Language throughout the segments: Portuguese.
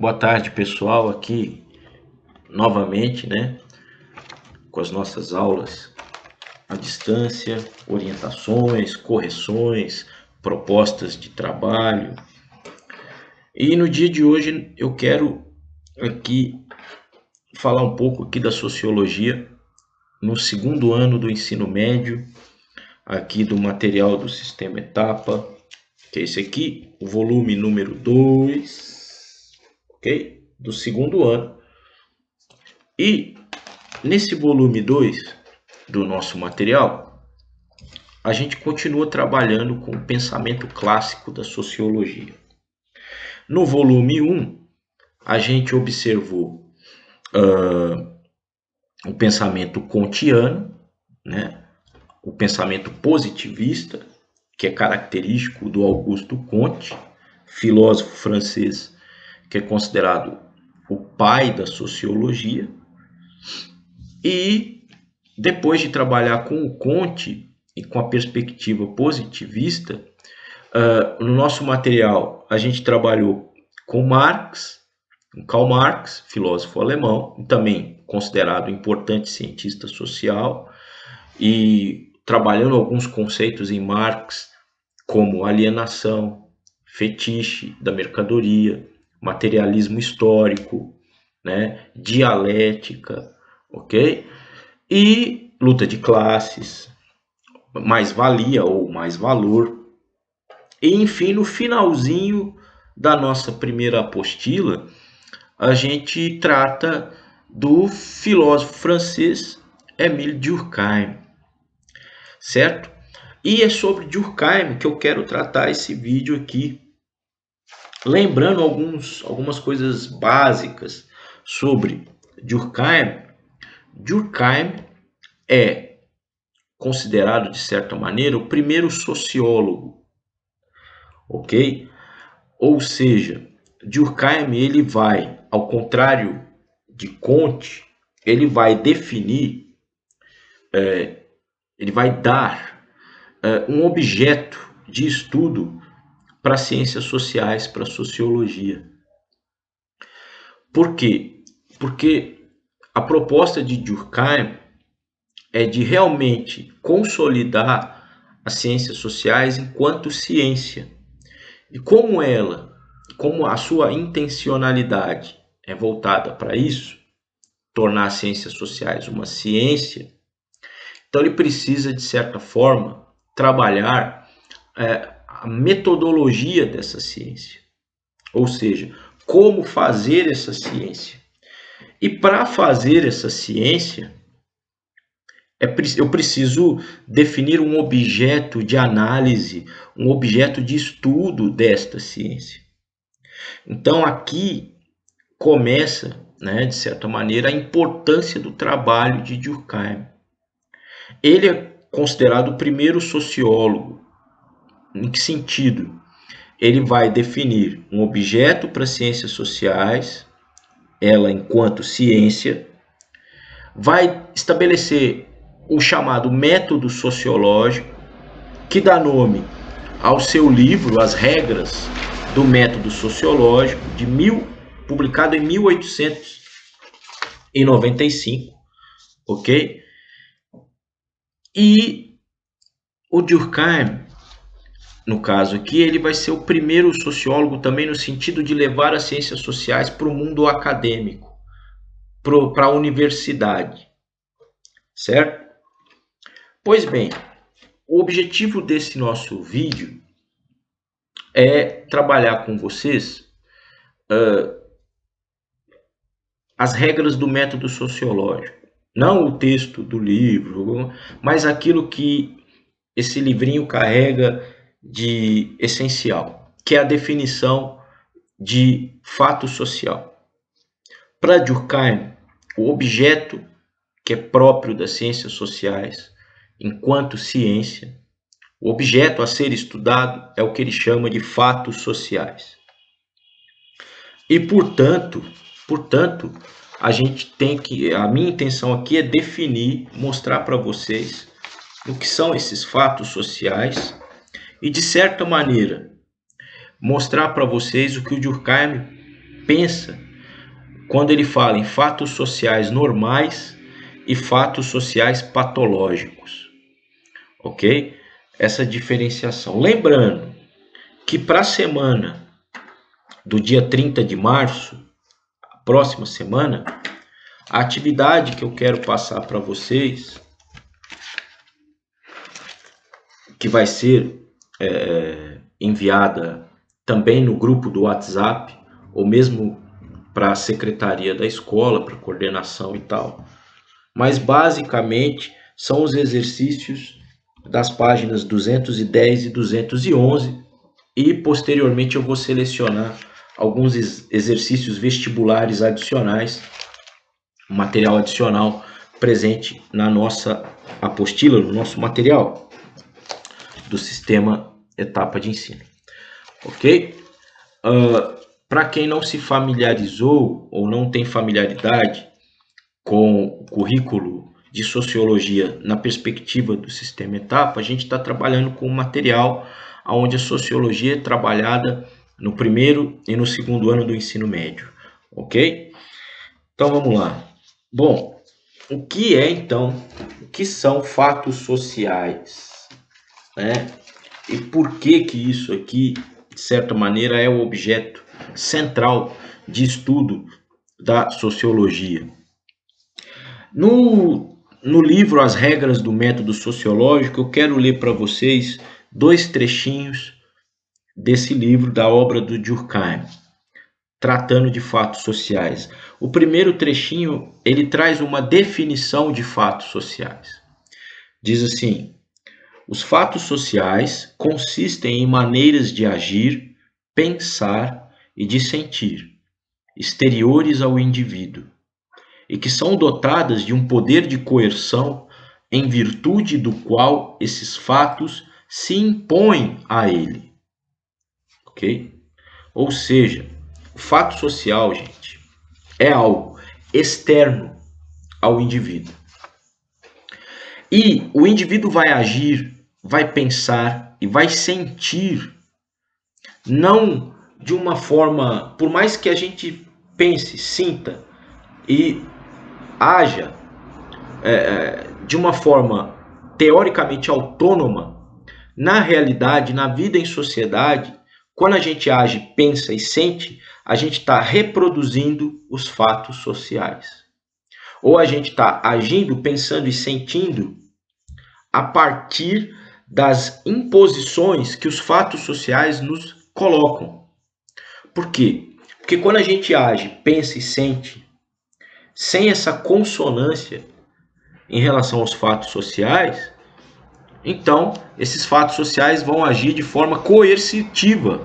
Boa tarde, pessoal, aqui novamente, com as nossas aulas à distância, orientações, correções, propostas de trabalho. E no dia de hoje eu quero aqui falar um pouco aqui da sociologia no segundo ano do ensino médio, aqui do material do Sistema Etapa, que é esse aqui, o volume número 2, ok? Do segundo ano. E nesse volume 2 do nosso material, a gente continua trabalhando com o pensamento clássico da sociologia. No volume 1, a gente observou o pensamento kantiano, o pensamento positivista, que é característico do Augusto Comte, filósofo francês que é considerado o pai da sociologia. E depois de trabalhar com o Comte e com a perspectiva positivista, no nosso material a gente trabalhou com Karl Marx, filósofo alemão, também considerado importante cientista social, e trabalhando alguns conceitos em Marx, como alienação, fetiche da mercadoria, materialismo histórico, dialética, ok? E luta de classes, mais-valia ou mais-valor. E, enfim, no finalzinho da nossa primeira apostila, a gente trata do filósofo francês Émile Durkheim, certo? E é sobre Durkheim que eu quero tratar esse vídeo aqui, lembrando algumas coisas básicas sobre Durkheim. Durkheim é considerado, de certa maneira, o primeiro sociólogo, ok? Ou seja, Durkheim, ele vai, ao contrário de Comte, ele vai definir, ele vai dar um objeto de estudo para as ciências sociais, para a sociologia. Por quê? Porque a proposta de Durkheim é de realmente consolidar as ciências sociais enquanto ciência. E como a sua intencionalidade é voltada para isso, tornar as ciências sociais uma ciência, então ele precisa, de certa forma, trabalhar a metodologia dessa ciência. Ou seja, como fazer essa ciência. E para fazer essa ciência, eu preciso definir um objeto de análise, um objeto de estudo desta ciência. Então aqui começa, de certa maneira, a importância do trabalho de Durkheim. Ele é considerado o primeiro sociólogo. Em que sentido? Ele vai definir um objeto para as ciências sociais, ela enquanto ciência, vai estabelecer o chamado método sociológico, que dá nome ao seu livro, As Regras do Método Sociológico, publicado em 1895, ok? E o Durkheim, no caso aqui, ele vai ser o primeiro sociólogo também no sentido de levar as ciências sociais para o mundo acadêmico, para a universidade, certo? Pois bem, o objetivo desse nosso vídeo é trabalhar com vocês as regras do método sociológico. Não o texto do livro, mas aquilo que esse livrinho carrega de essencial, que é a definição de fato social. Para Durkheim, o objeto que é próprio das ciências sociais, enquanto ciência, o objeto a ser estudado é o que ele chama de fatos sociais. E, portanto, a minha intenção aqui é definir, mostrar para vocês o que são esses fatos sociais e, de certa maneira, mostrar para vocês o que o Durkheim pensa quando ele fala em fatos sociais normais e fatos sociais patológicos, ok? Essa diferenciação. Lembrando que para a semana do dia 30 de março, a próxima semana, a atividade que eu quero passar para vocês, que vai ser enviada também no grupo do WhatsApp, ou mesmo para a secretaria da escola, para coordenação e tal. Mas basicamente são os exercícios das páginas 210 e 211, e posteriormente eu vou selecionar alguns exercícios vestibulares adicionais, material adicional presente na nossa apostila, no nosso material do sistema etapa de ensino, ok? Para quem não se familiarizou ou não tem familiaridade com o currículo de sociologia na perspectiva do sistema etapa, a gente está trabalhando com um material onde a sociologia é trabalhada no primeiro e no segundo ano do ensino médio, ok? Então vamos lá. Bom, o que são fatos sociais, né? E por que isso aqui, de certa maneira, é o objeto central de estudo da sociologia? No livro As Regras do Método Sociológico, eu quero ler para vocês 2 trechinhos desse livro, da obra do Durkheim, tratando de fatos sociais. O primeiro trechinho, ele traz uma definição de fatos sociais. Diz assim: os fatos sociais consistem em maneiras de agir, pensar e de sentir, exteriores ao indivíduo, e que são dotadas de um poder de coerção em virtude do qual esses fatos se impõem a ele. Ok? Ou seja, o fato social, gente, é algo externo ao indivíduo. E o indivíduo vai agir, vai pensar e vai sentir, não de uma forma, por mais que a gente pense, sinta e haja de uma forma teoricamente autônoma, na realidade, na vida em sociedade, quando a gente age, pensa e sente, a gente está reproduzindo os fatos sociais. Ou a gente está agindo, pensando e sentindo a partir das imposições que os fatos sociais nos colocam. Por quê? Porque quando a gente age, pensa e sente, sem essa consonância em relação aos fatos sociais, então esses fatos sociais vão agir de forma coercitiva.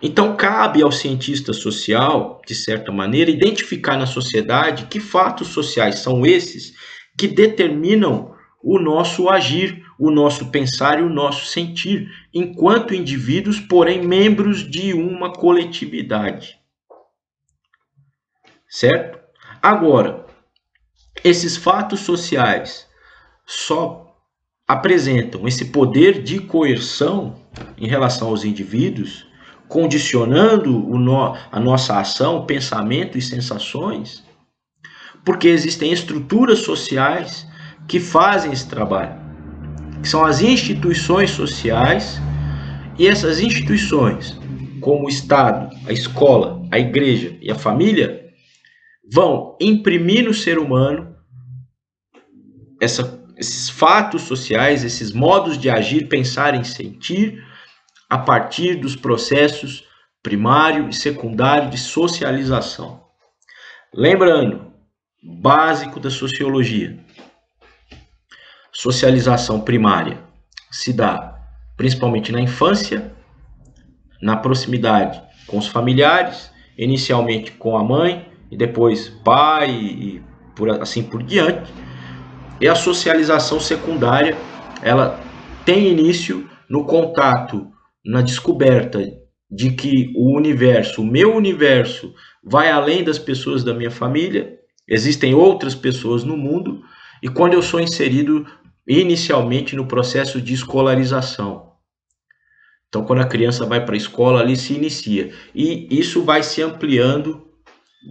Então cabe ao cientista social, de certa maneira, identificar na sociedade que fatos sociais são esses que determinam o nosso agir, o nosso pensar e o nosso sentir, enquanto indivíduos, porém membros de uma coletividade. Certo? Agora, esses fatos sociais só apresentam esse poder de coerção em relação aos indivíduos, condicionando a nossa ação, pensamento e sensações, porque existem estruturas sociais que fazem esse trabalho, que são as instituições sociais, e essas instituições, como o Estado, a escola, a igreja e a família, vão imprimir no ser humano esses fatos sociais, esses modos de agir, pensar e sentir, a partir dos processos primário e secundário de socialização. Lembrando, básico da sociologia: socialização primária se dá principalmente na infância, na proximidade com os familiares, inicialmente com a mãe e depois pai e assim por diante. E a socialização secundária, ela tem início no contato, na descoberta de que o universo, o meu universo, vai além das pessoas da minha família, existem outras pessoas no mundo, e quando eu sou inserido inicialmente no processo de escolarização. Então, quando a criança vai para a escola, ali se inicia. E isso vai se ampliando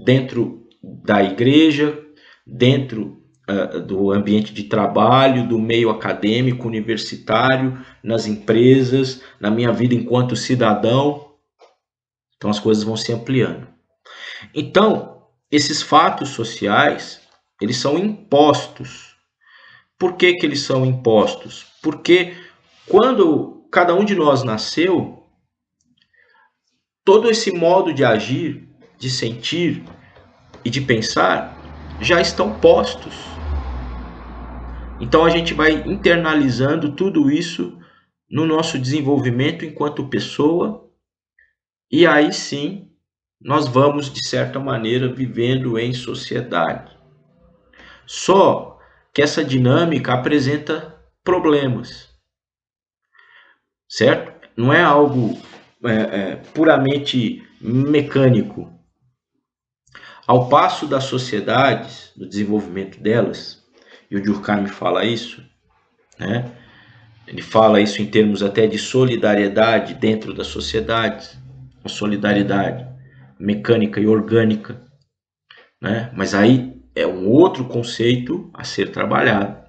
dentro da igreja, dentro do ambiente de trabalho, do meio acadêmico, universitário, nas empresas, na minha vida enquanto cidadão. Então, as coisas vão se ampliando. Então, esses fatos sociais, eles são impostos. Por que que eles são impostos? Porque quando cada um de nós nasceu, todo esse modo de agir, de sentir e de pensar já estão postos. Então a gente vai internalizando tudo isso no nosso desenvolvimento enquanto pessoa, e aí sim nós vamos, de certa maneira, vivendo em sociedade. Só que essa dinâmica apresenta problemas, certo? Não é algo puramente mecânico. Ao passo das sociedades, do desenvolvimento delas, e o Durkheim fala isso, né? Ele fala isso em termos até de solidariedade dentro das sociedades, a solidariedade mecânica e orgânica, né? Mas aí é um outro conceito a ser trabalhado.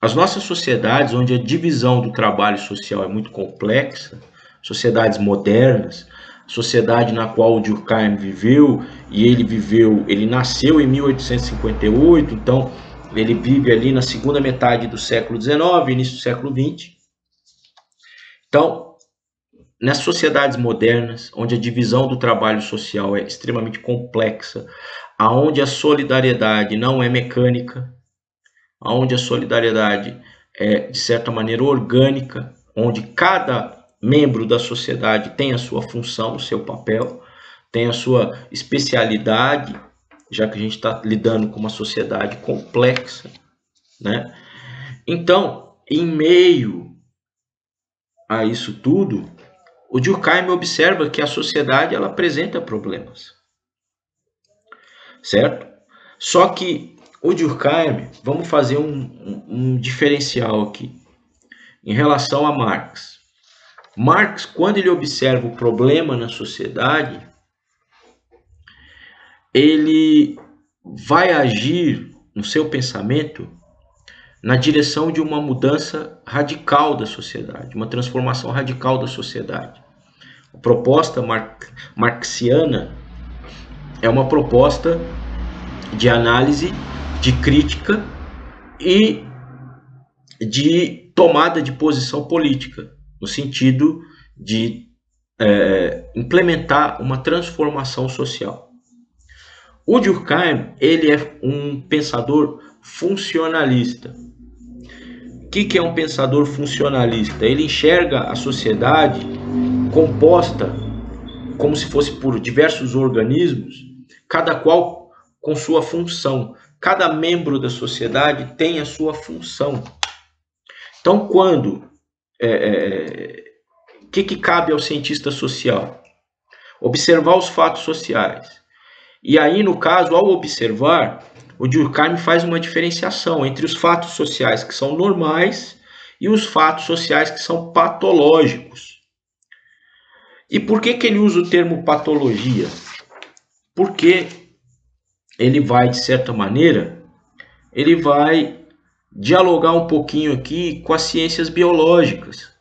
As nossas sociedades, onde a divisão do trabalho social é muito complexa, sociedades modernas, sociedade na qual o Durkheim viveu, e ele nasceu em 1858, então ele vive ali na segunda metade do século XIX, início do século XX. Então, nas sociedades modernas, onde a divisão do trabalho social é extremamente complexa, aonde a solidariedade não é mecânica, onde a solidariedade é, de certa maneira, orgânica, onde cada membro da sociedade tem a sua função, o seu papel, tem a sua especialidade, já que a gente está lidando com uma sociedade complexa, né? Então, em meio a isso tudo, o Durkheim observa que a sociedade ela apresenta problemas, certo? Só que o Durkheim, vamos fazer um diferencial aqui, em relação a Marx. Marx, quando ele observa o problema na sociedade, ele vai agir no seu pensamento na direção de uma mudança radical da sociedade, uma transformação radical da sociedade. A proposta marxiana é uma proposta de análise, de crítica e de tomada de posição política, no sentido de implementar uma transformação social. O Durkheim, ele é um pensador funcionalista. O que é um pensador funcionalista? Ele enxerga a sociedade composta como se fosse por diversos organismos, cada qual com sua função. Cada membro da sociedade tem a sua função. Então, quando que cabe ao cientista social? Observar os fatos sociais. E aí, no caso, ao observar, o Durkheim faz uma diferenciação entre os fatos sociais que são normais e os fatos sociais que são patológicos. E por que ele usa o termo patologia? Porque ele vai, de certa maneira, ele vai dialogar um pouquinho aqui com as ciências biológicas.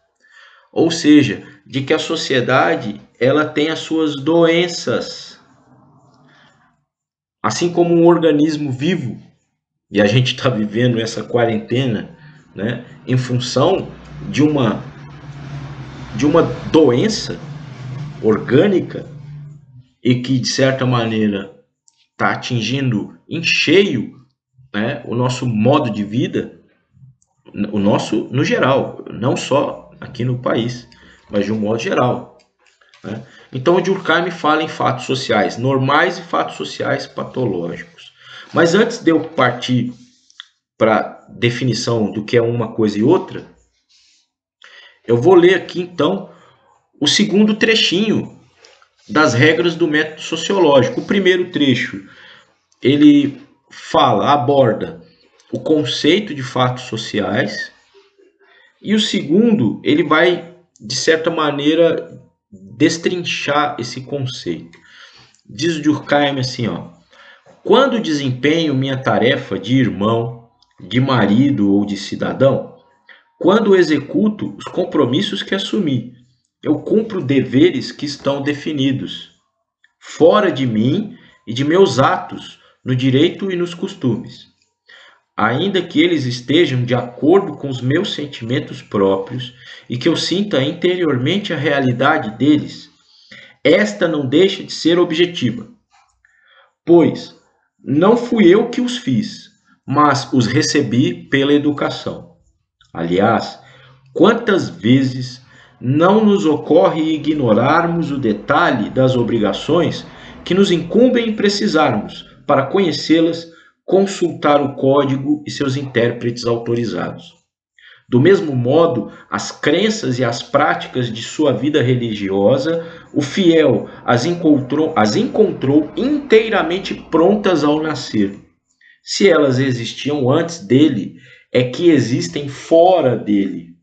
Ou seja, de que a sociedade ela tem as suas doenças. Assim como um organismo vivo, e a gente está vivendo essa quarentena, né, em função de uma doença orgânica e que, de certa maneira, está atingindo em cheio, né, o nosso modo de vida, o nosso no geral, não só aqui no país, mas de um modo geral, né? Então o Durkheim fala em fatos sociais normais e fatos sociais patológicos. Mas antes de eu partir para a definição do que é uma coisa e outra, eu vou ler aqui então o segundo trechinho das regras do método sociológico. O primeiro trecho, ele aborda o conceito de fatos sociais, e o segundo, ele vai de certa maneira, destrinchar esse conceito. Diz Durkheim assim, ó: quando desempenho minha tarefa de irmão, de marido ou de cidadão, quando executo os compromissos que assumi, eu cumpro deveres que estão definidos, fora de mim e de meus atos, no direito e nos costumes. Ainda que eles estejam de acordo com os meus sentimentos próprios e que eu sinta interiormente a realidade deles, esta não deixa de ser objetiva, pois não fui eu que os fiz, mas os recebi pela educação. Aliás, quantas vezes não nos ocorre ignorarmos o detalhe das obrigações que nos incumbem em precisarmos, para conhecê-las, consultar o código e seus intérpretes autorizados. Do mesmo modo, as crenças e as práticas de sua vida religiosa, o fiel as encontrou inteiramente prontas ao nascer. Se elas existiam antes dele, é que existem fora dele.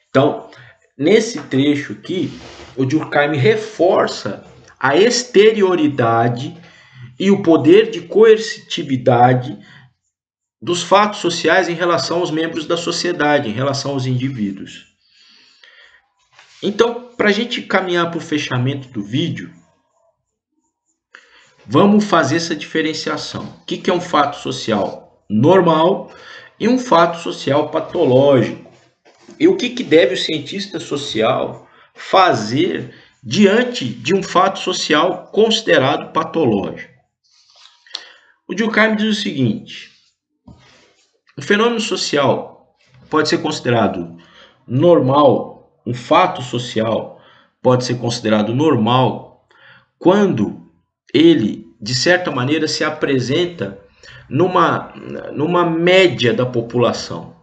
Então, nesse trecho aqui, o Durkheim reforça a exterioridade e o poder de coercitividade dos fatos sociais em relação aos membros da sociedade, em relação aos indivíduos. Então, para a gente caminhar para o fechamento do vídeo, vamos fazer essa diferenciação. O que é um fato social normal e um fato social patológico? E o que deve o cientista social fazer diante de um fato social considerado patológico? O Durkheim diz o seguinte: um fenômeno social pode ser considerado normal, um fato social pode ser considerado normal quando ele, de certa maneira, se apresenta numa média da população,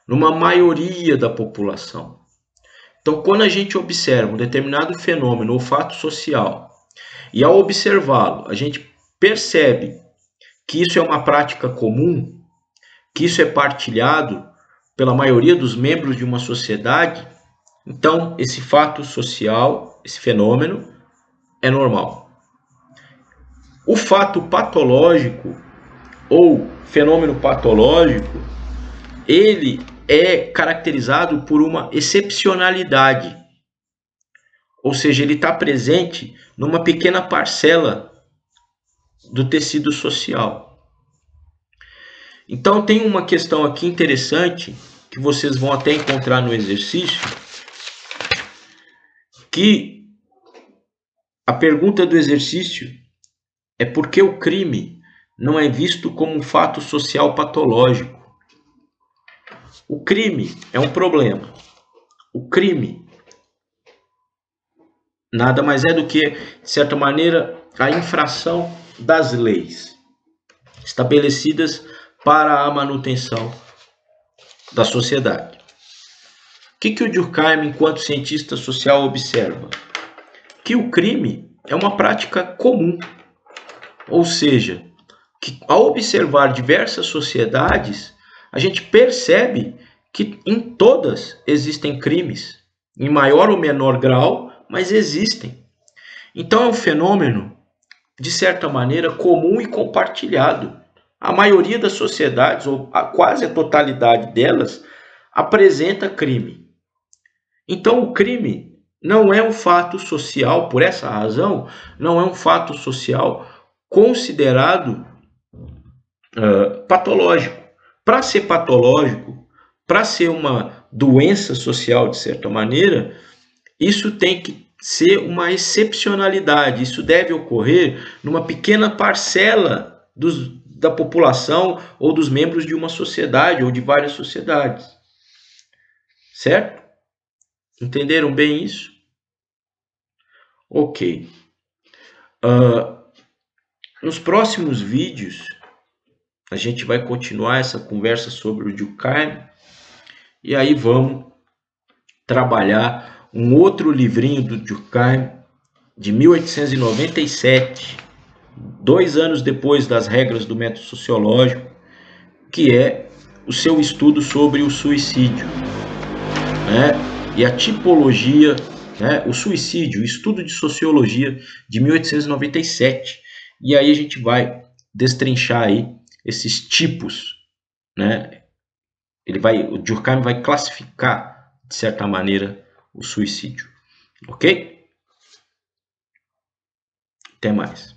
numa maioria da população. Então, quando a gente observa um determinado fenômeno ou fato social, e ao observá-lo, a gente percebe que isso é uma prática comum, que isso é partilhado pela maioria dos membros de uma sociedade, então esse fato social, esse fenômeno, é normal. O fato patológico ou fenômeno patológico, ele é caracterizado por uma excepcionalidade, ou seja, ele está presente numa pequena parcela do tecido social. Então tem uma questão aqui interessante, que vocês vão até encontrar no exercício, que a pergunta do exercício é por que o crime não é visto como um fato social patológico. O crime é um problema. O crime nada mais é do que, de certa maneira, a infração das leis estabelecidas para a manutenção da sociedade. O que o Durkheim, enquanto cientista social, observa? Que o crime é uma prática comum, ou seja, que ao observar diversas sociedades, a gente percebe que em todas existem crimes, em maior ou menor grau, mas existem. Então é um fenômeno, de certa maneira, comum e compartilhado. A maioria das sociedades, ou quase a totalidade delas, apresenta crime. Então o crime não é um fato social, por essa razão, não é um fato social considerado patológico. Para ser patológico, para ser uma doença social, de certa maneira, isso tem que ser uma excepcionalidade. Isso deve ocorrer numa pequena parcela da população ou dos membros de uma sociedade ou de várias sociedades. Certo? Entenderam bem isso? Ok. Nos próximos vídeos, a gente vai continuar essa conversa sobre o Durkheim e aí vamos trabalhar um outro livrinho do Durkheim de 1897, 2 anos depois das regras do método sociológico, que é o seu estudo sobre o suicídio, né? e a tipologia, né, o suicídio, o estudo de sociologia de 1897. E aí a gente vai destrinchar aí esses tipos, né? O Durkheim vai classificar, de certa maneira, o suicídio. Ok? Até mais.